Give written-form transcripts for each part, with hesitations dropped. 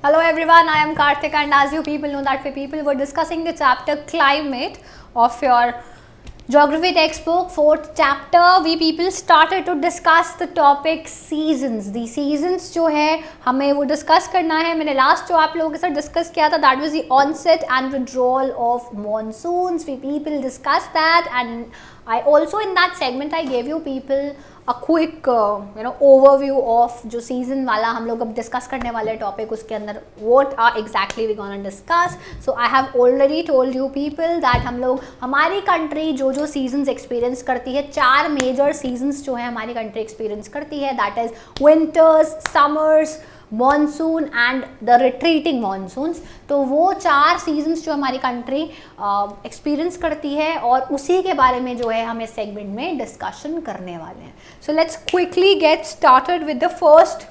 Hello everyone, I am Karthik and as you people know that we people were discussing the chapter climate of your geography textbook, 4th chapter. We people started to discuss the topic seasons. The seasons जो है हमें वो discuss करना है. मैंने last जो आप लोगों के साथ discuss किया था that was the onset and withdrawal of monsoons. We people discussed that and I also in that segment I gave you people a quick overview of जो season वाला हम लोग अब discuss करने वाले topic उसके अंदर what are exactly we gonna discuss. So I have already told you people that हम लोग हमारी country जो seasons experience करती है, 4 major seasons जो है हमारी country experience करती है, that is winters, summers, monsoon and the retreating monsoons. तो वो 4 सीजन्स जो हमारी कंट्री एक्सपीरियंस करती है और उसी के बारे में जो है हम इस सेगमेंट में डिस्कशन करने वाले हैं. So let's quickly get started with the first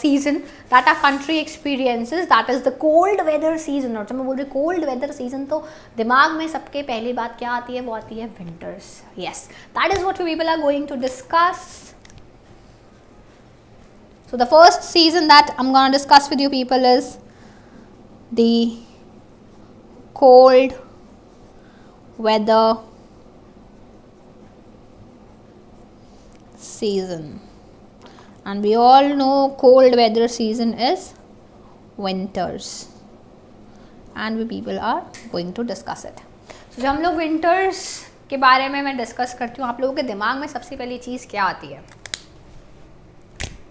season that our country experiences, that is the cold weather season. और जब मैं बोल रही कोल्ड वेदर सीजन तो दिमाग में सबके पहली बात क्या आती है, वो आती है winters. Yes, that is what we people are going to discuss. So the first season that I'm going to discuss with you people is the cold weather season. And we all know cold weather season is winters. And we people are going to discuss it. So जब हम लोग winters के बारे में मैं discuss करती हूँ, आप लोगों के दिमाग में सबसे पहली चीज़ क्या आती है?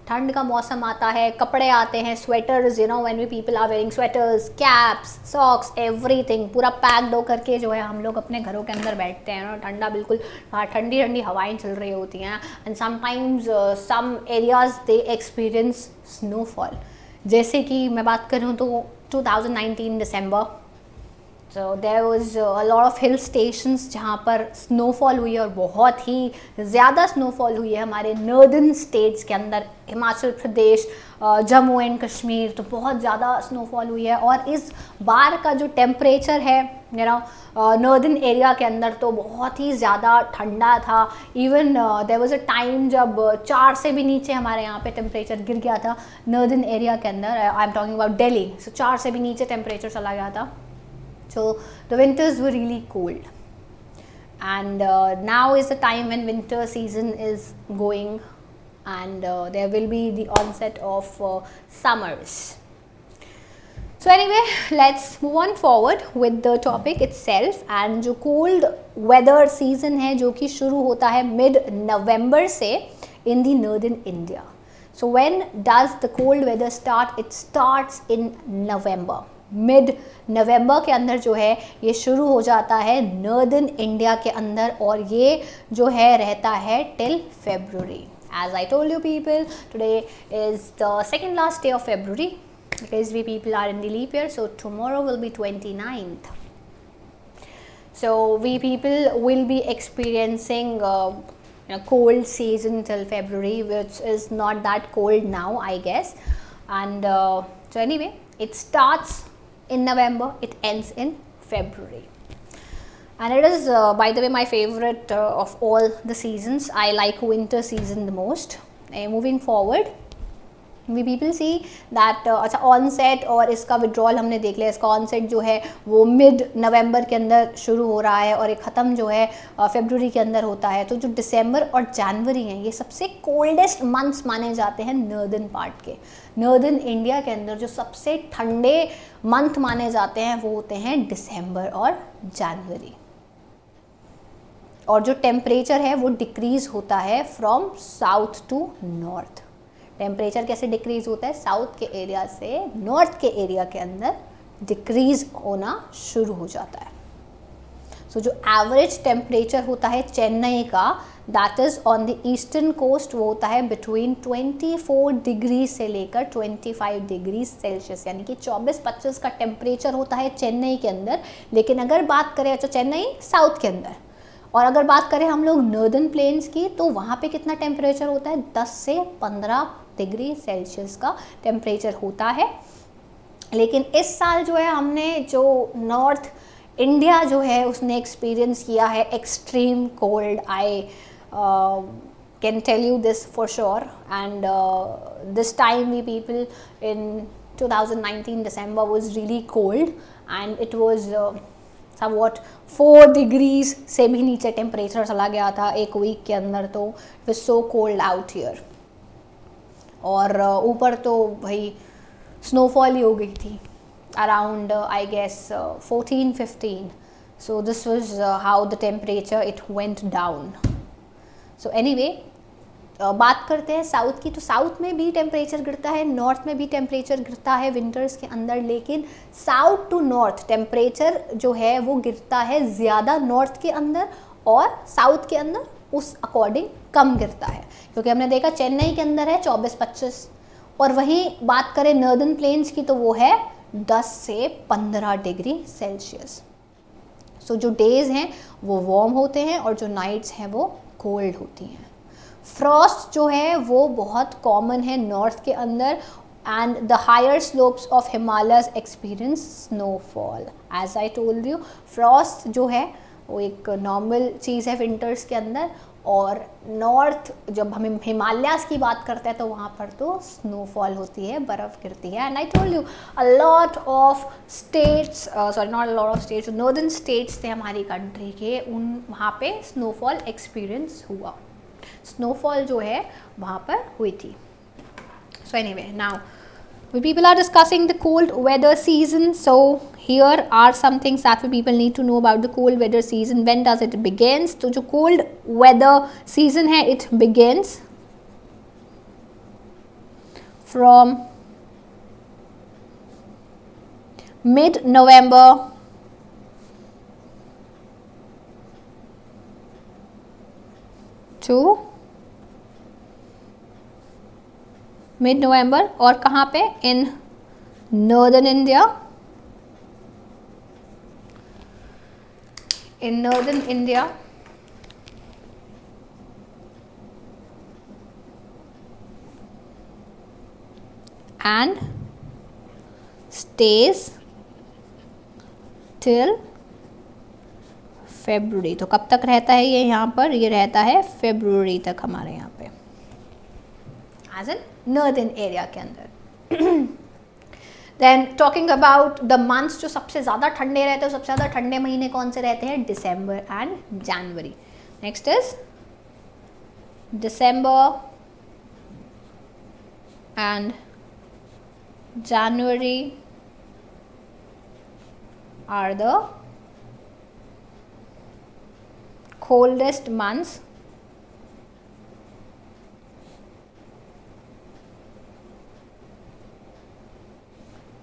ठंड का मौसम आता है, कपड़े आते हैं, sweaters, when we people are wearing sweaters, caps, socks, everything पूरा पैक्ड होकर के जो है हम लोग अपने घरों के अंदर बैठते हैं. ठंडा बिल्कुल ठंडी ठंडी हवाएं चल रही होती हैं. And sometimes some areas they experience snowfall. जैसे कि मैं बात करूँ तो 2019 दिसंबर, so there was a lot of hill stations जहाँ पर स्नोफॉल हुई है और बहुत ही ज़्यादा स्नोफॉल हुई है हमारे नॉर्दर्न स्टेट्स के अंदर. हिमाचल प्रदेश, जम्मू एंड कश्मीर, तो बहुत ज़्यादा स्नोफॉल हुई है. और इस बार का जो टेम्परेचर है नॉर्दर्न एरिया के अंदर तो बहुत ही ज़्यादा ठंडा था. Even there was a time जब 4 से भी नीचे हमारे यहाँ पे टेम्परेचर गिर गया था नॉर्दर्न एरिया के अंदर. I am talking about Delhi. So 4 से भी नीचे टेम्परेचर चला गया था. So the winters were really cold and now is the time when winter season is going and there will be the onset of summers. So anyway, let's move on forward with the topic itself. and जो cold weather season है जो कि शुरू होता है mid November से in the northern India. So when does the cold weather start? It starts in November. Mid नवंबर के अंदर जो है ये शुरू हो जाता है नॉर्दर्न इंडिया के अंदर और ये जो है रहता है till February. As I told you people, today is the second last day of February because we people are in the leap year, so tomorrow will be 29th. So we people will be experiencing cold season till February, which is not that cold now I guess. And so anyway, it starts in November, it ends in February. And it is by the way my favorite of all the seasons. I like winter season the most. Moving forward, we people see that अच्छा onset और इसका withdrawal हमने देख लिया. इसका onset जो है वो मिड नवंबर के अंदर शुरू हो रहा है और एक ख़त्म जो है फरवरी के अंदर होता है. तो जो दिसंबर और जनवरी हैं ये सबसे कोल्डेस्ट मंथ्स माने जाते हैं नॉर्दर्न पार्ट के. नॉर्दर्न इंडिया के अंदर जो सबसे ठंडे मंथ माने जाते हैं वो होते हैं दिसंबर और जनवरी. और जो टेम्परेचर है वो डिक्रीज़ होता है from south to north. Temperature कैसे डिक्रीज़ होता है? साउथ के एरिया से नॉर्थ के एरिया के अंदर डिक्रीज़ होना शुरू हो जाता है. सो जो एवरेज टेम्परेचर होता है चेन्नई का, that is on the eastern coast, वो होता है बिटवीन 24 डिग्री से लेकर 25 डिग्री सेल्सियस, यानी कि 24-25 का टेम्परेचर होता है चेन्नई के अंदर. लेकिन अगर बात करें अच्छा चेन्नई साउथ के अंदर, और अगर बात करें हम लोग नॉर्दर्न प्लेन्स की तो वहाँ पे कितना टेम्परेचर होता है? 10 से 15 डिग्री सेल्सियस का टेम्परेचर होता है. लेकिन इस साल जो है हमने जो नॉर्थ इंडिया जो है उसने एक्सपीरियंस किया है extreme cold. I can tell you this for sure. And this time we people in 2019 December was really cold and it was somewhat 4 degrees से भी नीचे टेम्परेचर चला गया था एक वीक के अंदर, तो it was so cold out here। और ऊपर तो भाई स्नोफॉल ही हो गई थी around I guess 14-15, so this was how the temperature it went down। so anyway, बात करते हैं साउथ की। तो साउथ में भी टेम्परेचर गिरता है, नॉर्थ में भी टेम्परेचर गिरता है विंटर्स के अंदर, लेकिन साउथ टू नॉर्थ टेम्परेचर जो है वो गिरता है ज़्यादा नॉर्थ के अंदर, और साउथ के अंदर उस अकॉर्डिंग कम गिरता है। क्योंकि हमने देखा चेन्नई के अंदर है 24-25, और वहीं बात करें नॉर्दर्न प्लेन्स की तो वो है 10 से 15 डिग्री सेल्सियस। सो जो डेज़ हैं वो वार्म होते हैं और जो नाइट्स हैं वो कोल्ड होती हैं। फ्रॉस्ट जो है वो बहुत कॉमन है नॉर्थ के अंदर, and the higher slopes of Himalayas experience snowfall. As I told you, frost जो है वो एक नॉर्मल चीज़ है विंटर्स के अंदर, और नॉर्थ जब हम हिमालयास की बात करते हैं तो वहाँ पर तो स्नोफॉल होती है, बर्फ़ गिरती है। And I told you a lot of states, sorry not a lot of states, northern states थे हमारी कंट्री के, उन वहाँ पे स्नोफॉल एक्सपीरियंस हुआ, स्नोफॉल जो है वहाँ पर हुई थी। So anyway, now we people are discussing the cold weather season, so here are some things that we people need to know about the cold weather season. When does it begins? तो जो cold weather season है it begins from mid November to mid नवंबर, और कहाँ पे? In northern India, in northern India and stage till February. तो कब तक रहता है ये यहाँ पर? ये रहता है फेब्रुवरी तक हमारे यहाँ पे, एज एन नॉर्दर्न एरिया के अंदर। Then talking about the months, जो सबसे ज़्यादा ठंडे रहते हैं, सबसे ज़्यादा ठंडे महीने कौन से रहते हैं? December and January. Next is December and January are the coldest months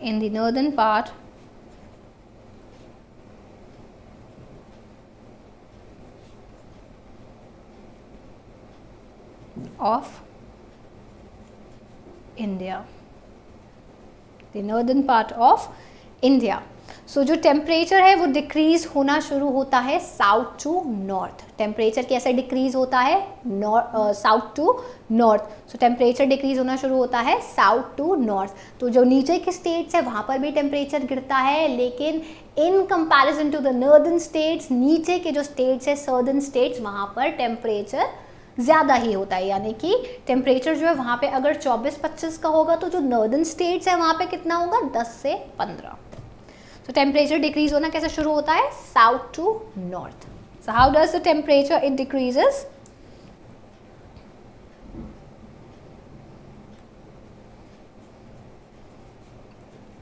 in the northern part of India, the northern part of India। So जो टेम्परेचर है वो डिक्रीज़ होना शुरू होता है साउथ टू नॉर्थ। टेम्परेचर कैसे डिक्रीज़ होता है? South to north. So temperature decrease होना शुरू होता है साउथ टू नॉर्थ। तो जो नीचे के स्टेट्स है वहाँ पर भी टेम्परेचर गिरता है, लेकिन in comparison to the northern states, नीचे के जो स्टेट्स है सदर्न स्टेट्स, वहाँ पर टेम्परेचर ज़्यादा ही होता है। यानी कि टेम्परेचर जो है वहाँ पे अगर 24-25 का होगा तो जो नॉर्दर्न स्टेट्स है वहाँ पे कितना होगा? 10 से 15। तो टेम्परेचर डिक्रीज होना कैसे शुरू होता है? South to north. So how does the temperature it decreases?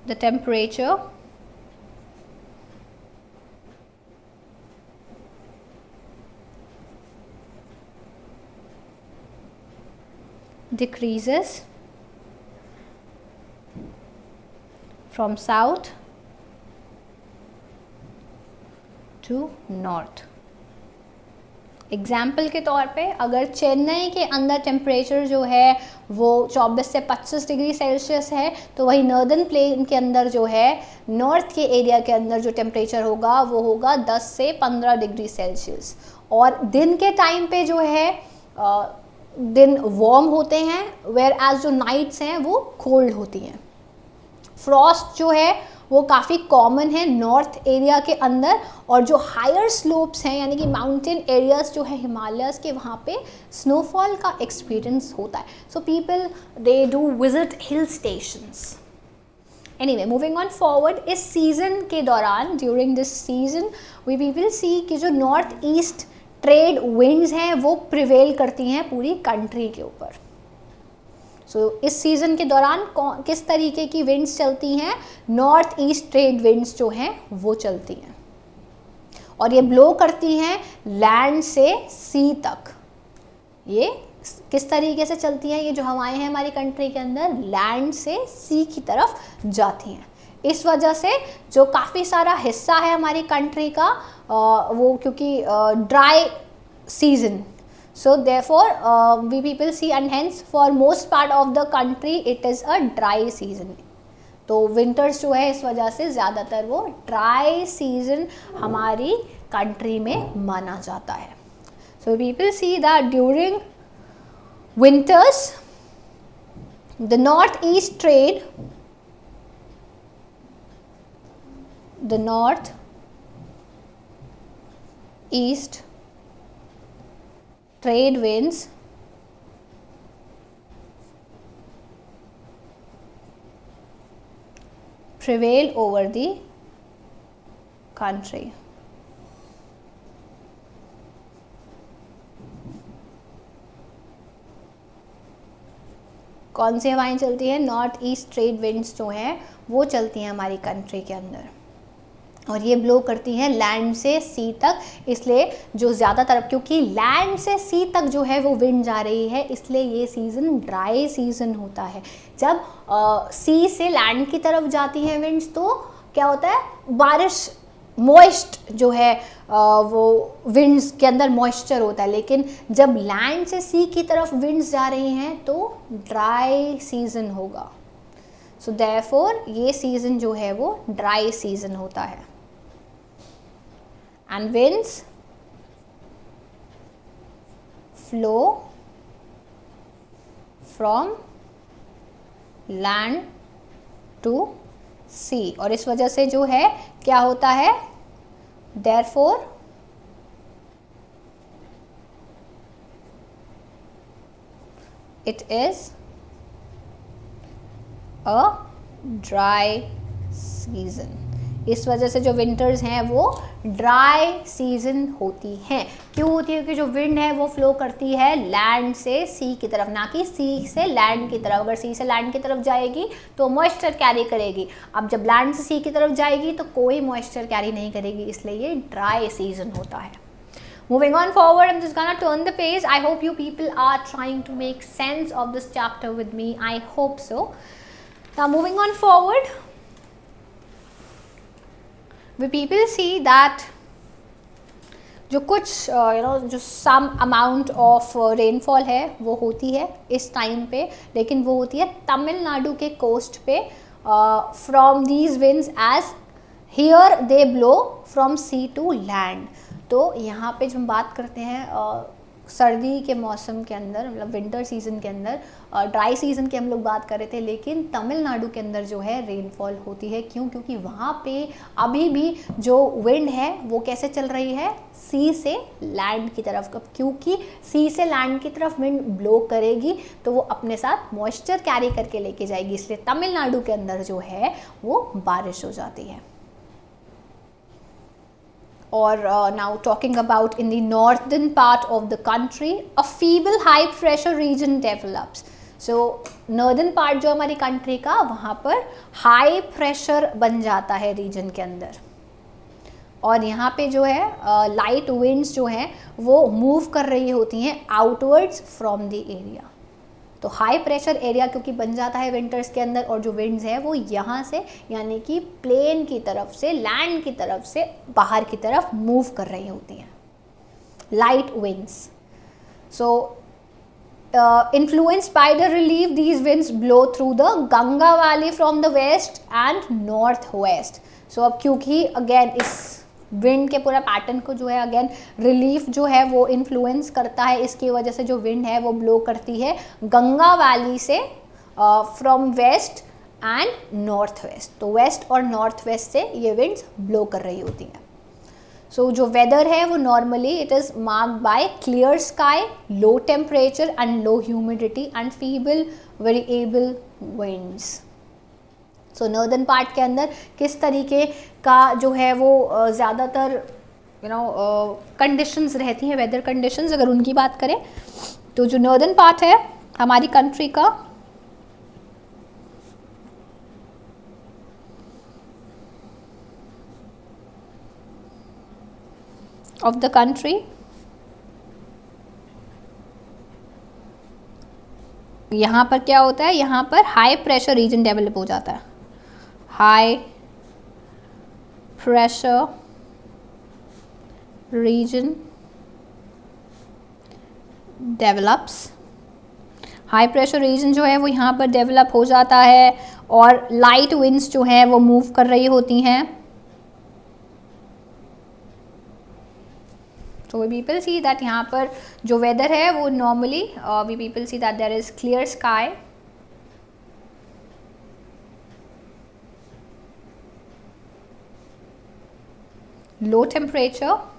The temperature decreases from south to north। Example के तौर पे अगर चेन्नई के अंदर टेम्परेचर जो है वो 24 से 25 डिग्री सेल्सियस है, तो वही नॉर्दर्न प्लेन के अंदर जो है नॉर्थ के एरिया के अंदर जो टेम्परेचर होगा वो होगा 10 से 15 डिग्री सेल्सियस। और दिन के टाइम पे जो है दिन वार्म होते हैं, वेयर एज जो नाइट्स हैं वो कोल्ड होती हैं। फ्रॉस्ट जो है वो काफ़ी कॉमन है नॉर्थ एरिया के अंदर, और जो हायर स्लोप्स हैं यानी कि माउंटेन एरियाज जो है हिमालयस के, वहाँ पे स्नोफॉल का एक्सपीरियंस होता है। So people they do visit hill stations. Anyway moving on forward, इस सीजन के दौरान during this season we will see कि जो नॉर्थ ईस्ट ट्रेड विंड्स हैं वो प्रिवेल करती हैं पूरी कंट्री के ऊपर। सो इस सीज़न के दौरान किस तरीके की विंड्स चलती हैं, नॉर्थ ईस्ट ट्रेड विंड्स जो हैं वो चलती हैं और ये ब्लो करती हैं लैंड से सी तक। ये किस तरीके से चलती हैं, ये जो हवाएं हैं हमारी कंट्री के अंदर लैंड से सी की तरफ जाती हैं। इस वजह से जो काफ़ी सारा हिस्सा है हमारी कंट्री का वो क्योंकि dry season, so therefore we people see and hence for most part of the country it is a dry season। तो विंटर्स जो है इस वजह से ज़्यादातर वो ड्राई सीजन हमारी कंट्री में माना जाता है। so people see that during winters the north east trade, the north east trade winds prevail over the country। कौन सी हवाएं चलती हैं, नॉर्थ ईस्ट ट्रेड विंड्स जो हैं वो चलती हैं हमारी कंट्री के अंदर और ये ब्लो करती हैं लैंड से सी तक। इसलिए जो ज़्यादातर, क्योंकि लैंड से सी तक जो है वो विंड जा रही है, इसलिए ये सीज़न ड्राई सीज़न होता है। जब सी से लैंड की तरफ जाती हैं विंड्स तो क्या होता है, बारिश, मॉइस्ट जो है वो विंड्स के अंदर मॉइस्चर होता है, लेकिन जब लैंड से सी की तरफ विंड्स जा रही हैं तो ड्राई सीज़न होगा। सो देयरफॉर ये सीज़न जो है वो ड्राई सीज़न होता है। and winds flow from land to sea और इस वजह से जो है क्या होता है, therefore it is a dry season। इस वजह से जो विंटर्स हैं वो ड्राई सीजन होती हैं। क्यों होती है? क्योंकि जो विंड है वो फ्लो करती है लैंड से सी की तरफ, ना कि सी से लैंड की तरफ। अगर सी से लैंड की तरफ जाएगी तो मॉइस्चर कैरी करेगी, अब जब लैंड से सी की तरफ जाएगी तो कोई मॉइस्चर कैरी नहीं करेगी, इसलिए ये ड्राई सीजन होता है। Moving on forward, I'm just gonna turn the page. I hope you people are trying to make sense of this chapter with me. I hope so. Now moving on forward, we people see that जो कुछ जो some amount of rainfall है वो होती है इस time पे, लेकिन वो होती है तमिलनाडु के कोस्ट पे from these winds as here they blow from sea to land. तो यहाँ पे जब हम बात करते हैं सर्दी के मौसम के अंदर, मतलब विंटर सीजन के अंदर, ड्राई सीजन की हम लोग बात कर रहे थे, लेकिन तमिलनाडु के अंदर जो है रेनफॉल होती है। क्यों? क्योंकि वहाँ पे अभी भी जो विंड है वो कैसे चल रही है, सी से लैंड की तरफ। कब? क्योंकि सी से लैंड की तरफ विंड ब्लो करेगी तो वो अपने साथ मॉइस्चर कैरी करके लेके जाएगी, इसलिए तमिलनाडु के अंदर जो है वो बारिश हो जाती है। Or now talking about in the northern part of the country, a feeble high pressure region develops. So northern part जो हमारी कंट्री का, वहाँ पर हाई प्रेशर बन जाता है रीजन के अंदर, और यहाँ पे जो है लाइट विंड्स जो हैं वो मूव कर रही होती हैं आउटवर्ड्स फ्रॉम द एरिया। तो हाई प्रेशर एरिया क्योंकि बन जाता है विंटर्स के अंदर, और जो विंड्स है वो यहाँ से यानी कि प्लेन की तरफ से, लैंड की तरफ से बाहर की तरफ मूव कर रही होती हैं, light winds. So influenced by the relief, these winds blow through the Ganga Valley from the west and northwest। So अब क्योंकि अगेन इस विंड के पूरा पैटर्न को जो है अगेन रिलीफ जो है वो इन्फ्लुएंस करता है, इसकी वजह से जो विंड है वो ब्लो करती है गंगा वैली से from west and north west. तो वेस्ट और नॉर्थ वेस्ट से ये विंड्स ब्लो कर रही होती हैं। सो जो वेदर है वो normally it is marked by clear sky, low temperature and low humidity and feeble variable winds. So northern part के अंदर किस तरीके का जो है वो ज़्यादातर कंडीशंस रहती हैं, वेदर कंडीशंस अगर उनकी बात करें तो जो नॉर्दर्न पार्ट है हमारी कंट्री का, ऑफ द कंट्री, यहाँ पर क्या होता है, यहाँ पर हाई प्रेशर रीजन डेवलप हो जाता है, high pressure region develops. High pressure region जो है वो यहाँ पर डेवलप हो जाता है और लाइट विंड्स जो है वो मूव कर रही होती हैं। तो वी पीपल सी दैट यहाँ पर जो वेदर है वो normally we people see that there is clear sky, low temperature,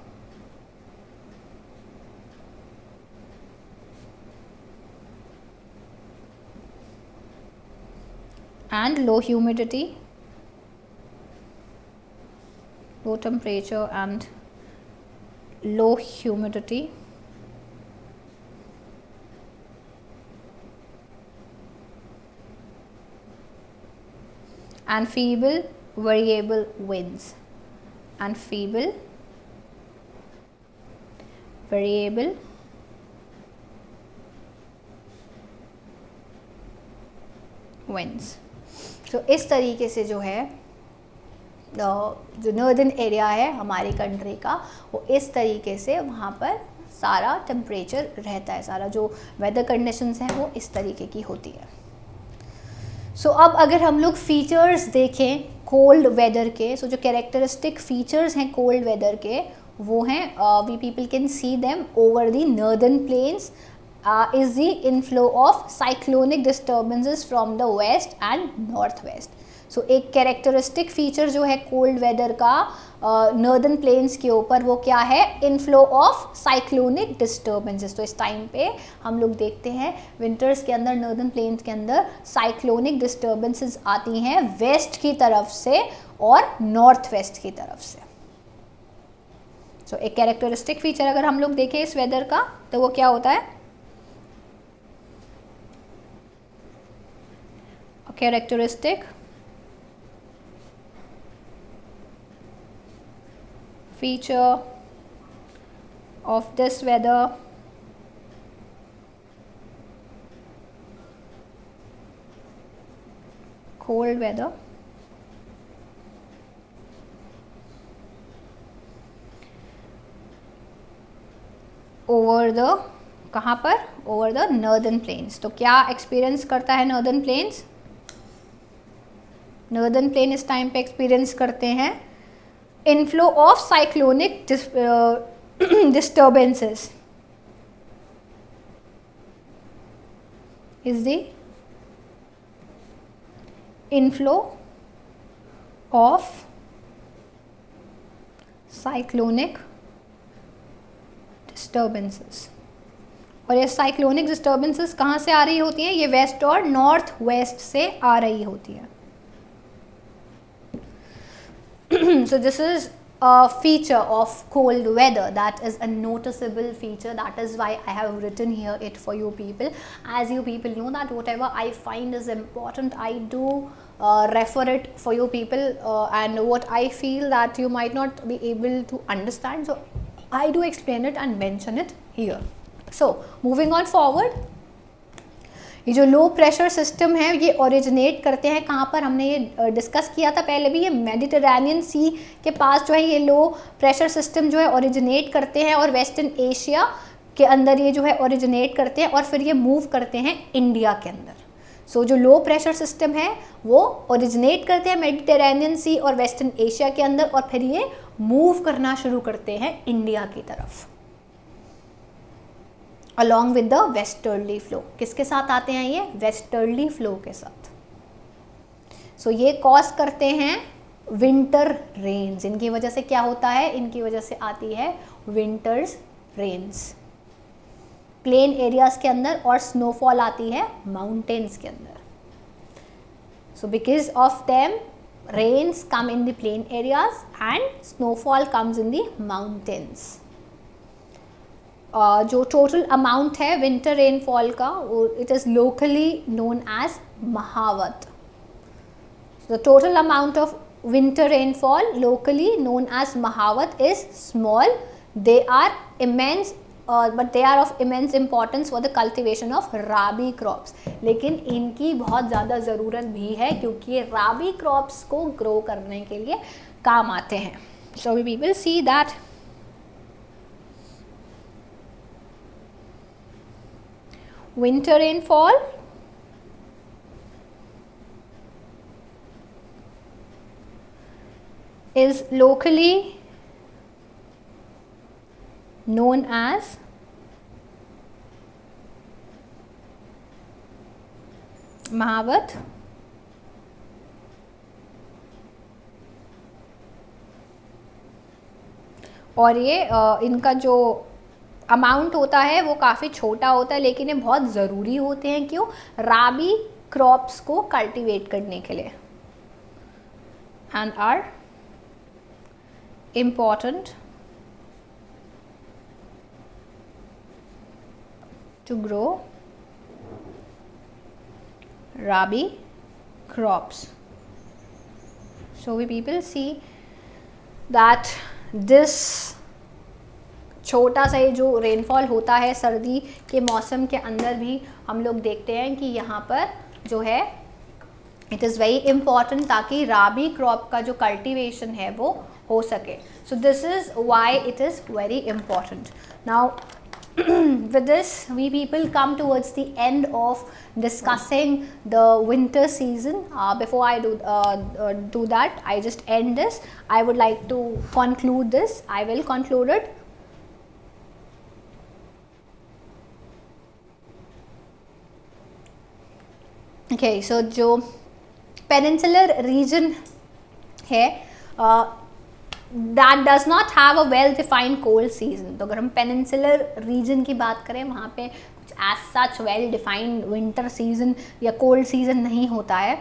and low humidity, low temperature and low humidity, and feeble variable winds, and feeble variable winds। तो इस तरीके से जो है जो नॉर्दर्न एरिया है हमारी कंट्री का वो इस तरीके से वहाँ पर सारा टेम्परेचर रहता है, सारा जो वेदर कंडीशंस हैं वो इस तरीके की होती है। सो अब अगर हम लोग फीचर्स देखें कोल्ड वेदर के, सो जो कैरेक्टरिस्टिक फीचर्स हैं कोल्ड वेदर के वो हैं, we people can see them over the northern plains is the inflow of cyclonic disturbances from the west and northwest। सो एक कैरेक्टरिस्टिक फीचर जो है कोल्ड वेदर का नॉर्दर्न प्लेन्स के ऊपर वो क्या है, इनफ्लो ऑफ साइक्लोनिक डिस्टर्बेंसेस। तो इस टाइम पे हम लोग देखते हैं विंटर्स के अंदर नॉर्दर्न प्लेन्स के अंदर साइक्लोनिक डिस्टर्बेंसेस आती हैं वेस्ट की तरफ से और नॉर्थ वेस्ट की तरफ से। सो एक कैरेक्टरिस्टिक फीचर अगर हम लोग देखें इस वेदर का तो वो क्या होता है, characteristic feature of this weather cold weather over the कहाँ पर, ओवर द नॉर्दर्न प्लेन्स। तो क्या एक्सपीरियंस करता है नॉर्दर्न प्लेन्स, नॉर्दर्न प्लेन इस टाइम पे एक्सपीरियंस करते हैं inflow of cyclonic disturbances, is the inflow of cyclonic disturbances. और ये साइक्लोनिक डिस्टर्बेंसेस कहाँ से आ रही होती हैं, ये वेस्ट और नॉर्थ वेस्ट से आ रही होती है। So this is a feature of cold weather, that is a noticeable feature, that is why I have written here it for you people. As you people know that whatever I find is important I do refer it for you people, and what I feel that you might not be able to understand, so I do explain it and mention it here. So moving on forward, ये जो low pressure system है ये originate करते हैं कहाँ पर, हमने ये डिस्कस किया था पहले भी, ये मेडिटेरेनियन सी के पास जो है ये लो प्रेशर सिस्टम जो है ओरिजिनेट करते हैं और वेस्टर्न एशिया के अंदर ये जो है ओरिजिनेट करते हैं और फिर ये मूव करते हैं इंडिया के अंदर। सो जो लो प्रेशर सिस्टम है वो ओरिजिनेट करते हैं मेडिटेरेनियन सी और वेस्टर्न एशिया के अंदर और फिर ये मूव करना शुरू करते हैं इंडिया की तरफ along with the westerly flow. किसके साथ आते हैं ये, वेस्टर्ली फ्लो के साथ। सो ये कॉज करते हैं विंटर रेन्स, इनकी वजह से क्या होता है, इनकी वजह से आती है विंटर्स रेन्स प्लेन एरियाज के अंदर और स्नोफॉल आती है माउंटेन्स के अंदर। So because of them, rains come in the plain areas and snowfall comes in the mountains. जो टोटल अमाउंट है विंटर रेनफॉल का, it is locally known as mahawat. The total amount of winter rainfall locally known as Mahavat is small. They are immense, but they are of immense importance for the cultivation of rabi crops. लेकिन इनकी बहुत ज़्यादा ज़रूरत भी है क्योंकि ये rabi crops को grow करने के लिए काम आते हैं. So we will see that winter rainfall is locally known as Mahavat. और ये इनका जो अमाउंट होता है वो काफ़ी छोटा होता है, लेकिन ये बहुत ज़रूरी होते हैं. क्यों? राबी क्रॉप्स को कल्टीवेट करने के लिए. And are important to grow rabi crops. So we people see that this छोटा सा ये जो रेनफॉल होता है सर्दी के मौसम के अंदर भी हम लोग देखते हैं कि यहाँ पर जो है इट इज़ वेरी इम्पॉर्टेंट ताकि राबी क्रॉप का जो कल्टीवेशन है वो हो सके. So this is why it is very important. Now with this we people come towards the end of discussing the winter season. Before I do that, I just end this. I would like to conclude this. I will conclude it. Okay, so जो peninsular region है that does not have a well defined cold season. तो अगर हम peninsular region की बात करें वहाँ पे कुछ as such well defined winter season या cold season नहीं होता है.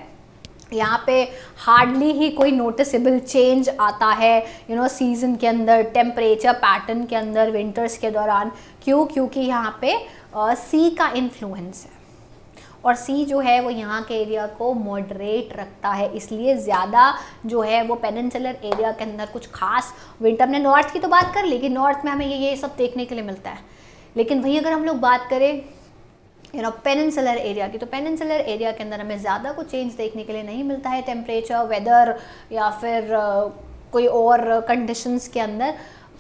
यहाँ पे हार्डली ही कोई नोटिसेबल चेंज आता है सीज़न के अंदर, टेम्परेचर पैटर्न के अंदर विंटर्स के दौरान. क्यों? क्योंकि यहाँ पे सी का इन्फ्लुएंस है और सी जो है वो यहाँ के एरिया को मॉडरेट रखता है, इसलिए ज़्यादा जो है वो पेनिनसुलर एरिया के अंदर कुछ खास विंटर. हमने नॉर्थ की तो बात कर ली कि नॉर्थ में हमें ये सब देखने के लिए मिलता है, लेकिन वही अगर हम लोग बात करें पेनिनसुलर एरिया की, तो पेनिनसुलर एरिया के अंदर हमें ज़्यादा कुछ चेंज देखने के लिए नहीं मिलता है टेम्परेचर, वेदर या फिर कोई और कंडीशंस के अंदर.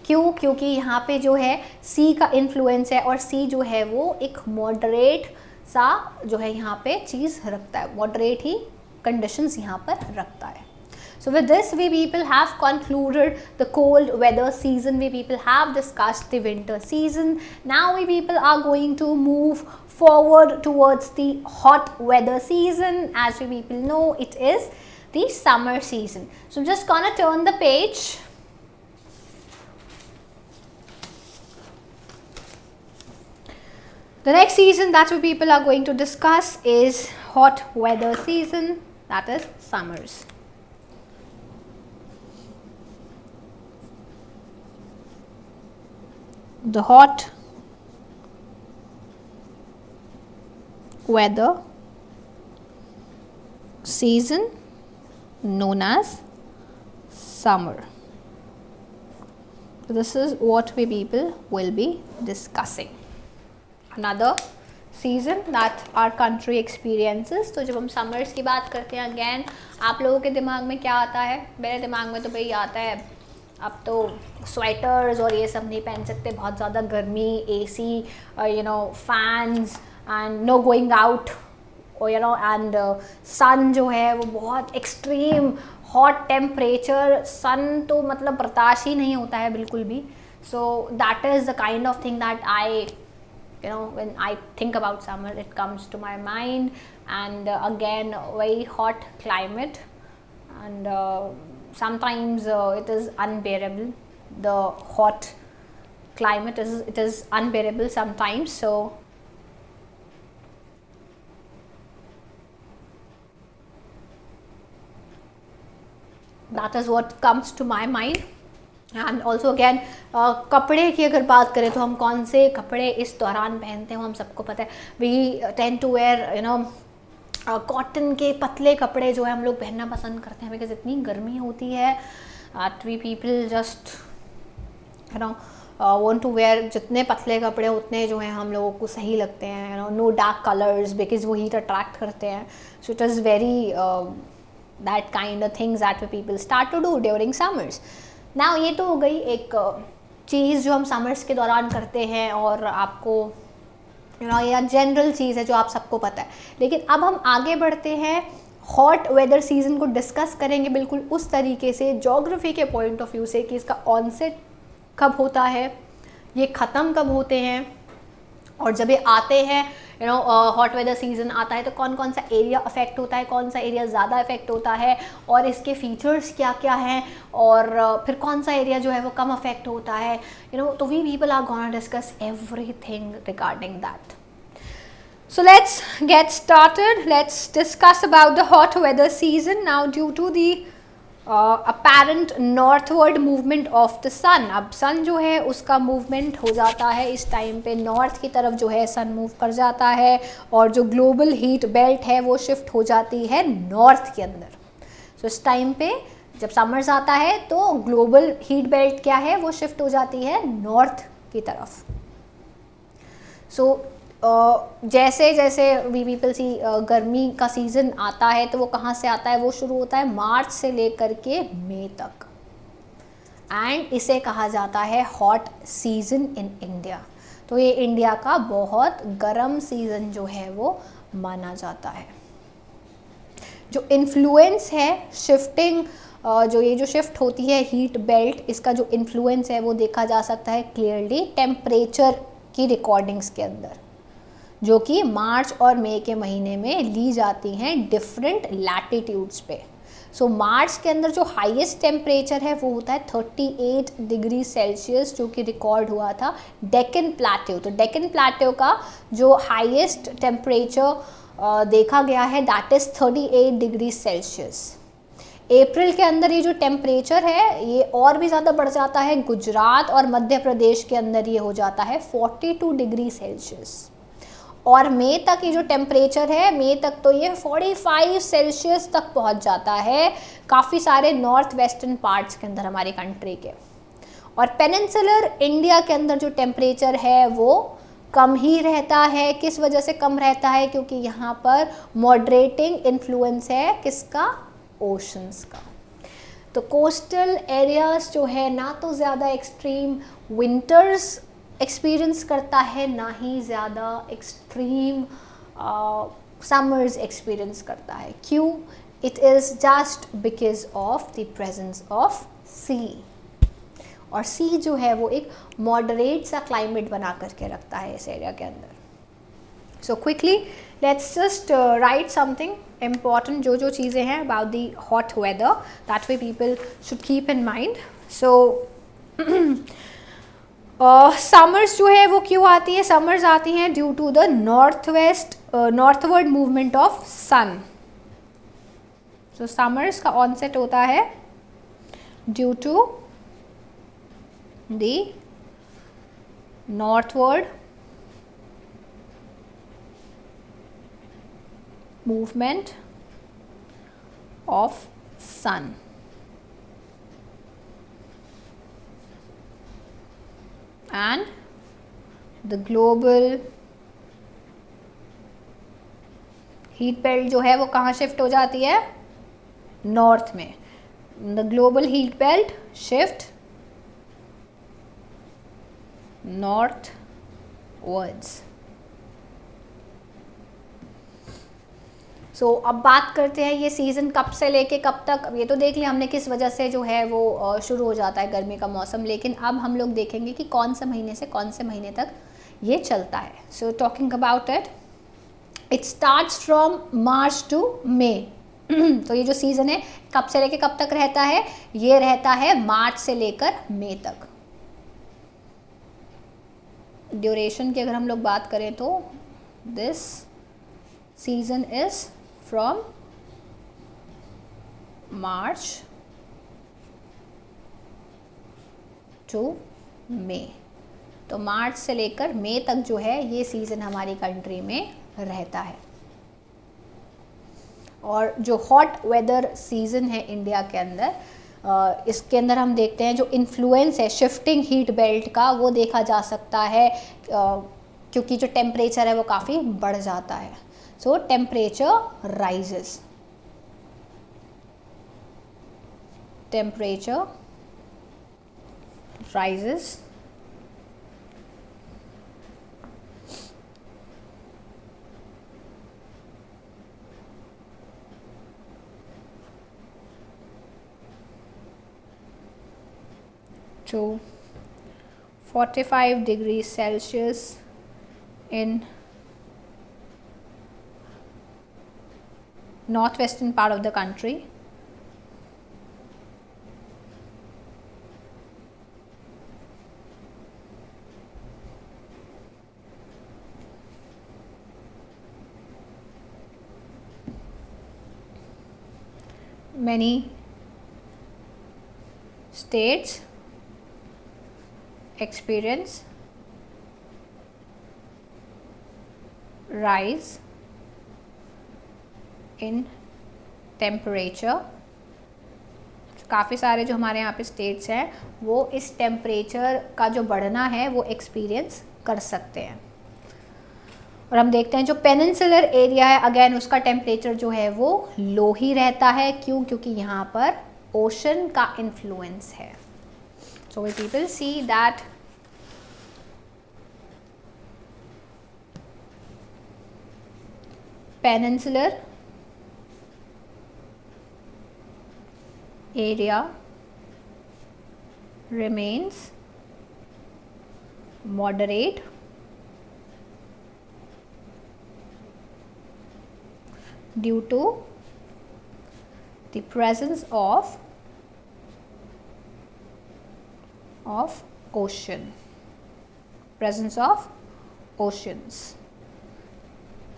क्यों? क्योंकि यहाँ पे जो है सी का इन्फ्लुएंस है और सी जो है वो एक मॉडरेट सा जो है यहाँ पे चीज़ रखता है, मॉडरेट ही कंडीशंस यहाँ पर रखता है. So with this we people have concluded the cold weather season. We people have discussed the winter season. Now we people are going to move forward towards the hot weather season. As we people know, it is the summer season. So I'm just gonna turn the page. The next season that we people are going to discuss is hot weather season, that is summers. The hot weather season known as summer. So this is what we people will be discussing. Another season that our country experiences. तो जब हम summers की बात करते हैं again आप लोगों के दिमाग में क्या आता है? मेरे दिमाग में तो भाई आता है अब तो स्वेटर्स और ये सब नहीं पहन सकते, बहुत ज़्यादा गर्मी, AC, fans and no going out and sun जो है वो बहुत एक्सट्रीम हॉट टेम्परेचर, सन तो मतलब बर्दाश्त ही नहीं होता है बिल्कुल भी. So that is the kind of thing that I when I think about summer, it comes to my mind. And again, very hot climate, and sometimes it is unbearable. The hot climate is unbearable sometimes. So that is what comes to my mind. And also again कपड़े की अगर बात करें तो हम कौन से कपड़े इस दौरान पहनते हैं वो हम सबको पता है। We tend to wear you know cotton के पतले कपड़े जो है हम लोग पहनना पसंद करते हैं, बिकॉज इतनी गर्मी होती है at we people just you know want to wear जितने पतले कपड़े उतने जो हैं हम लोगों को सही लगते हैं, you know no dark colours because वो हीट अट्रैक्ट करते हैं। So it is very that kind of things that people start to do during summers. Now ये तो हो गई एक चीज़ जो हम समर्स के दौरान करते हैं और आपको यू नो या जनरल चीज़ है जो आप सबको पता है। लेकिन अब हम आगे बढ़ते हैं, हॉट वेदर सीजन को डिस्कस करेंगे बिल्कुल उस तरीके से ज्योग्राफी के पॉइंट ऑफ व्यू से कि इसका ऑनसेट कब होता है, ये ख़त्म कब होते हैं, और जब ये आते हैं you know hot weather season आता है तो कौन कौन सा एरिया अफेक्ट होता है, कौन सा एरिया ज़्यादा अफेक्ट होता है और इसके फीचर्स क्या क्या हैं, और फिर कौन सा एरिया जो है वो कम अफेक्ट होता है, यू नो। तो we people are gonna discuss everything regarding that. So let's get started. Let's discuss about the hot weather season now due to the apparent northward movement of the sun. अब sun जो है उसका movement हो जाता है इस time पे north की तरफ जो है sun मूव कर जाता है और जो ग्लोबल हीट बेल्ट है वो शिफ्ट हो जाती है नॉर्थ के अंदर। So इस टाइम पे जब समर्स आता है तो ग्लोबल हीट बेल्ट क्या है वो शिफ्ट हो जाती है नॉर्थ की तरफ। So जैसे जैसे वी पीपल सी गर्मी का सीज़न आता है तो वो कहाँ से आता है, वो शुरू होता है मार्च से लेकर के मई तक, एंड इसे कहा जाता है हॉट सीज़न इन इंडिया। तो ये इंडिया का बहुत गर्म सीज़न जो है वो माना जाता है। जो इन्फ्लुएंस है शिफ्टिंग जो ये जो शिफ्ट होती है हीट बेल्ट, इसका जो इन्फ्लुएंस है वो देखा जा सकता है क्लियरली टेम्परेचर की रिकॉर्डिंग्स के अंदर, जो कि मार्च और मई के महीने में ली जाती हैं डिफरेंट लैटिट्यूड्स पे। सो मार्च के अंदर जो हाईएस्ट टेम्परेचर है वो होता है 38 डिग्री सेल्सियस, जो कि रिकॉर्ड हुआ था डेक्कन प्लेट्यू। तो डेक्कन प्लेट्यू का जो हाईएस्ट टेम्परेचर देखा गया है दैट इज़ 38 डिग्री सेल्सियस। अप्रैल के अंदर ये जो टेम्परेचर है ये और भी ज़्यादा बढ़ जाता है, गुजरात और मध्य प्रदेश के अंदर ये हो जाता है 42 डिग्री सेल्सियस। और मई तक ये जो टेम्परेचर है मई तक तो ये 45 सेल्सियस तक पहुंच जाता है काफ़ी सारे नॉर्थ वेस्टर्न पार्ट्स के अंदर हमारी कंट्री के। और पेनिनसुलर इंडिया के अंदर जो टेम्परेचर है वो कम ही रहता है। किस वजह से कम रहता है, क्योंकि यहाँ पर मॉडरेटिंग इन्फ्लुएंस है किसका, ओशंस का। तो कोस्टल एरियाज जो है ना तो ज़्यादा एक्सट्रीम विंटर्स एक्सपीरियंस करता है ना ही ज़्यादा एक्सट्रीम समर्स एक्सपीरियंस करता है। क्यों? It is just because of the presence of sea, और सी जो है वो एक मॉडरेट सा क्लाइमेट बना करके रखता है इस एरिया के अंदर। So quickly let's just write something important, जो जो चीज़ें हैं about the hot weather that we people should keep in mind. So summers जो है वो क्यों आती है, समर्स आती हैं due to the northward movement of sun. So summers का ऑनसेट होता है due to the northward movement of sun. And the global heat belt जो है वो कहाँ शिफ्ट हो जाती है, नॉर्थ में। the global heat belt shift northwards। सो अब बात करते हैं ये सीज़न कब से लेके कब तक। अब ये तो देख लिया हमने किस वजह से जो है वो शुरू हो जाता है गर्मी का मौसम, लेकिन अब हम लोग देखेंगे कि कौन से महीने से कौन से महीने तक ये चलता है। So talking about it, it starts from March to May. तो ये जो सीज़न है कब से लेके कब तक रहता है, ये रहता है मार्च से लेकर मई तक। ड्यूरेशन की अगर हम लोग बात करें तो this season is from March to May. तो मार्च से लेकर मई तक जो है ये सीज़न हमारी कंट्री में रहता है। और जो हॉट वेदर सीज़न है इंडिया के अंदर, इसके अंदर हम देखते हैं जो इन्फ्लुएंस है शिफ्टिंग हीट बेल्ट का वो देखा जा सकता है, क्योंकि जो टेम्परेचर है वो काफ़ी बढ़ जाता है। सो temperature rises, temperature rises to 45 degrees Celsius in northwestern part of the country. Many states experience rise in temperature। काफ़ी सारे जो हमारे यहाँ पे स्टेट्स हैं वो इस टेम्परेचर का जो बढ़ना है वो एक्सपीरियंस कर सकते हैं। और हम देखते हैं जो पेनिनसुलर एरिया है अगेन उसका टेम्परेचर जो है वो लो ही रहता है। क्यों? क्योंकि यहाँ पर ओशन का इन्फ्लुएंस है। So we people see that peninsular area remains moderate due to the presence of ocean, presence of oceans।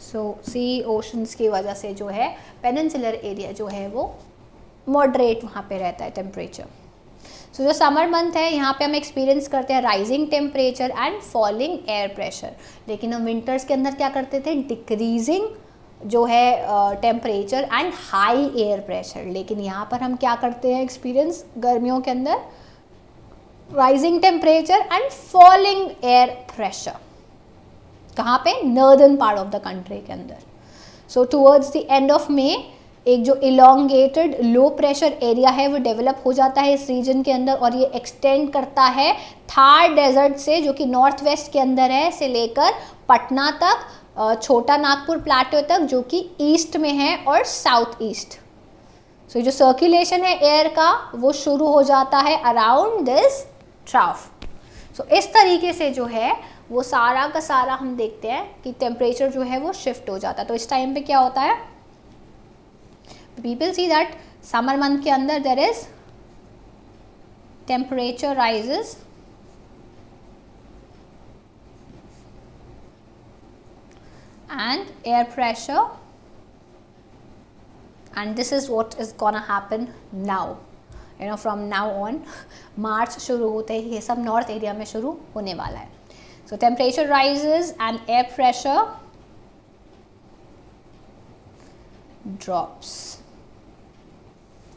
so sea oceans की वजह से जो है पेनिनसुलर एरिया जो है वो मॉडरेट वहाँ पे रहता है टेम्परेचर। सो जो समर मंथ है यहाँ पे हम एक्सपीरियंस करते हैं rising temperature and falling air pressure, लेकिन हम विंटर्स के अंदर क्या करते थे डिक्रीजिंग जो है temperature and high air pressure. लेकिन यहाँ पर हम क्या करते हैं एक्सपीरियंस गर्मियों के अंदर rising temperature and falling air pressure. कहाँ पे? Northern part of the country के अंदर। So towards the end of May एक जो इलोंगेटेड लो प्रेशर एरिया है वो डेवलप हो जाता है इस रीजन के अंदर और ये एक्सटेंड करता है थार डेजर्ट से जो कि नॉर्थ वेस्ट के अंदर है से लेकर पटना तक, छोटा नागपुर प्लाटो तक जो कि ईस्ट में है और साउथ ईस्ट। सो जो सर्कुलेशन है एयर का वो शुरू हो जाता है अराउंड दिस ट्राफ। सो इस तरीके से जो है वो सारा का सारा हम देखते हैं कि टेम्परेचर जो है वो शिफ्ट हो जाता है। तो इस टाइम पे क्या होता है people see that summer month के अंदर there is temperature rises and air pressure, and this is what is gonna happen now, you know, from now on। मार्च शुरू होते ही ये सब नॉर्थ एरिया में शुरू होने वाला है। so temperature rises and air pressure drops,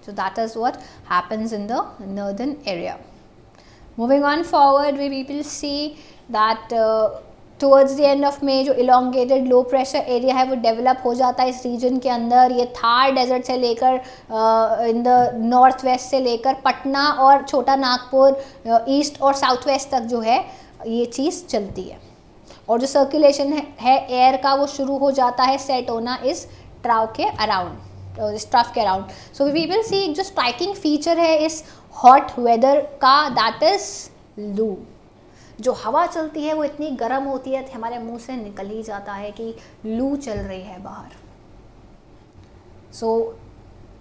so that is what happens in the northern area। moving on forward we people see that towards the end of मे जो इलोंगेटेड लो प्रेशर एरिया है वो develop हो जाता है इस reason के अंदर। ये थार डेजर्ट से लेकर इन द नॉर्थ वेस्ट से लेकर पटना और छोटा नागपुर ईस्ट और साउथ वेस्ट तक जो है ये चीज़ चलती है। और जो सर्कुलेशन है एयर का वो शुरू हो जाता है सेट होना इस ट्राफ के अराउंड, इस ट्राफ के around. So we will see जो स्ट्राइकिंग फीचर है इस हॉट वेदर का दैट इज लू। जो हवा चलती है वो इतनी गर्म होती है हमारे मुंह से निकल ही जाता है कि लू चल रही है बाहर। सो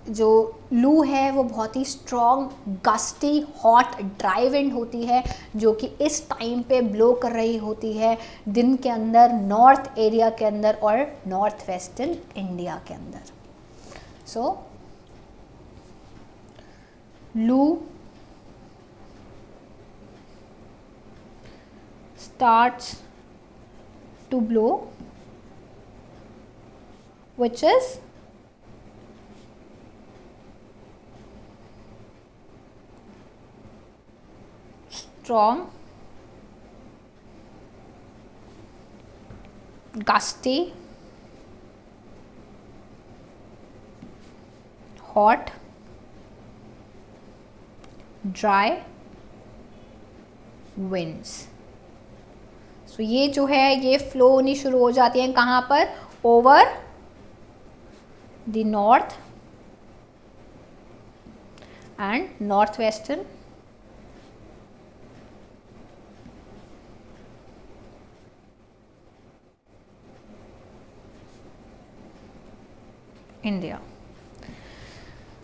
जो लू है वो बहुत ही strong gusty hot dry wind होती है जो कि इस टाइम पे ब्लो कर रही होती है दिन के अंदर नॉर्थ एरिया के अंदर और नॉर्थ वेस्टर्न इंडिया के अंदर। सो लू starts to blow, which is strong, gusty, hot, dry winds. सो ये जो है ये फ्लो होनी शुरू हो जाती है कहाँ पर, over the north and north western India.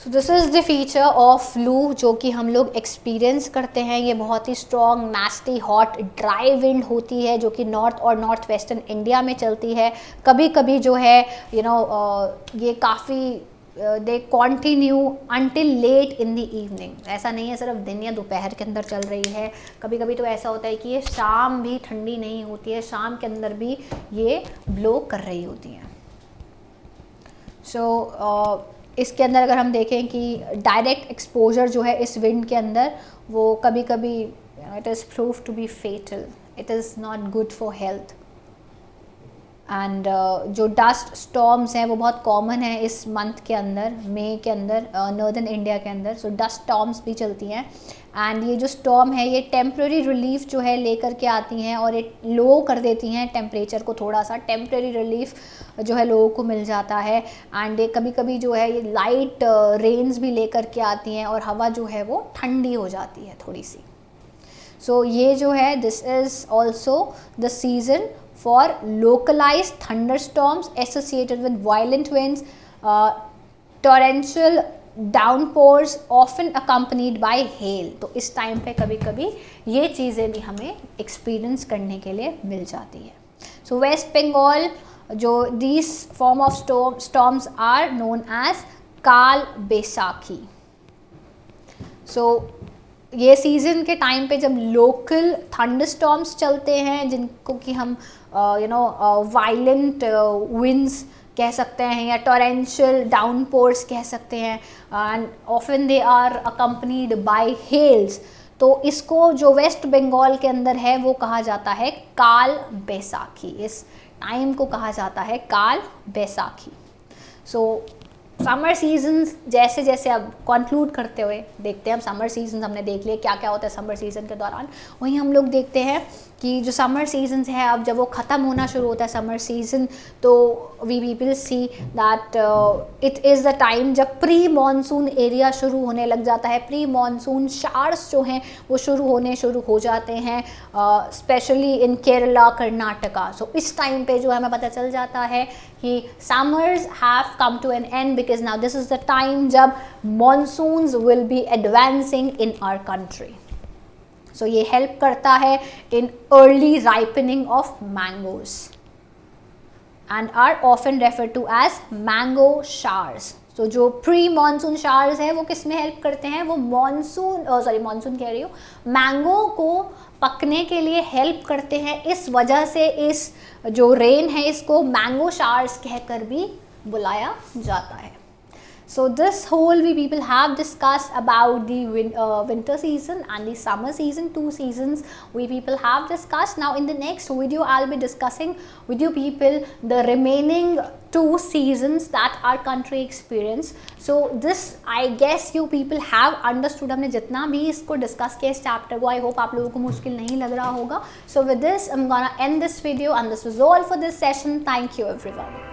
So this is the feature of लू जो कि हम लोग एक्सपीरियंस करते हैं. ये बहुत ही strong, nasty, hot, dry wind होती है जो कि नॉर्थ और नॉर्थ वेस्टर्न इंडिया में चलती है. कभी कभी जो है ये काफ़ी they continue until late in the evening. ऐसा नहीं है सिर्फ दिन या दोपहर के अंदर चल रही है. कभी कभी तो ऐसा होता है कि ये शाम भी ठंडी नहीं होती है, शाम के अंदर भी ये ब्लो कर रही होती हैं. सो इसके अंदर अगर हम देखें कि डायरेक्ट एक्सपोजर जो है इस विंड के अंदर वो कभी कभी it is prove to be fatal. It is not good for health. And जो डस्ट स्टॉर्म्स हैं वो बहुत कॉमन है इस मंथ के अंदर, मई के अंदर, नॉर्दर्न इंडिया के अंदर. सो डस्ट स्टॉर्म्स भी चलती हैं. एंड ये जो स्टॉर्म है ये टेम्प्रेरी रिलीफ जो है लेकर के आती हैं और ये लो कर देती हैं टेम्परेचर को. थोड़ा सा टेम्प्रेरी रिलीफ जो है लोगों को मिल जाता है. एंड ये कभी कभी जो है ये लाइट रेन्स भी लेकर के आती हैं और हवा जो है वो ठंडी हो जाती है थोड़ी सी. सो ये जो है this is also the season for localized thunderstorms associated with violent winds, torrential downpours often accompanied by hail. तो इस टाइम पे कभी कभी ये चीज़ें भी हमें एक्सपीरियंस करने के लिए मिल जाती है. सो वेस्ट बंगाल जो these form of storms are known as काल बैसाखी. सो ये सीज़न के टाइम पे जब लोकल थंडरस्टॉर्म्स चलते हैं जिनको कि हम वायलेंट विंड्स कह सकते हैं या टोरेंशियल डाउनपोर्स कह सकते हैं, and often they are accompanied by hails. तो इसको जो वेस्ट बंगाल के अंदर है वो कहा जाता है काल बैसाखी. इस टाइम को कहा जाता है काल बैसाखी. सो समर सीजन्स जैसे जैसे अब कंक्लूड करते हुए देखते हैं, अब समर सीजन हमने देख लिए क्या क्या होता है समर सीज़न के दौरान. वहीं हम लोग देखते हैं कि जो समर सीजन्स है अब जब वो ख़त्म होना शुरू होता है समर सीज़न, तो we people see that it is the time जब प्री मॉनसून एरिया शुरू होने लग जाता है. प्री मॉनसून शावर्स जो हैं वो शुरू हो जाते हैं, स्पेशली इन केरला, कर्नाटका. सो इस टाइम पे जो हमें पता चल जाता है कि summers have come to an end because now this is the time जब monsoons will be advancing in our country. So ये help करता है in early ripening of mangoes and are often referred to as mango showers. So जो pre monsoon showers है वो किस में help करते हैं, वो मानसून कह रही हूँ, मैंगो को पकने के लिए हेल्प करते हैं. इस वजह से इस जो रेन है इसको मैंगो शावर्स कहकर भी बुलाया जाता है. So this whole we people have discussed about the winter season and the summer season, 2 seasons we people have discussed. Now in the next video I'll be discussing with you people the remaining 2 seasons that our country experience. So this I guess you people have understood. हमने जितना भी इसको discuss किया इस chapter को, I hope आप लोगों को मुश्किल नहीं लग रहा होगा. So with this I'm gonna end this video and this was all for this session. Thank you everyone.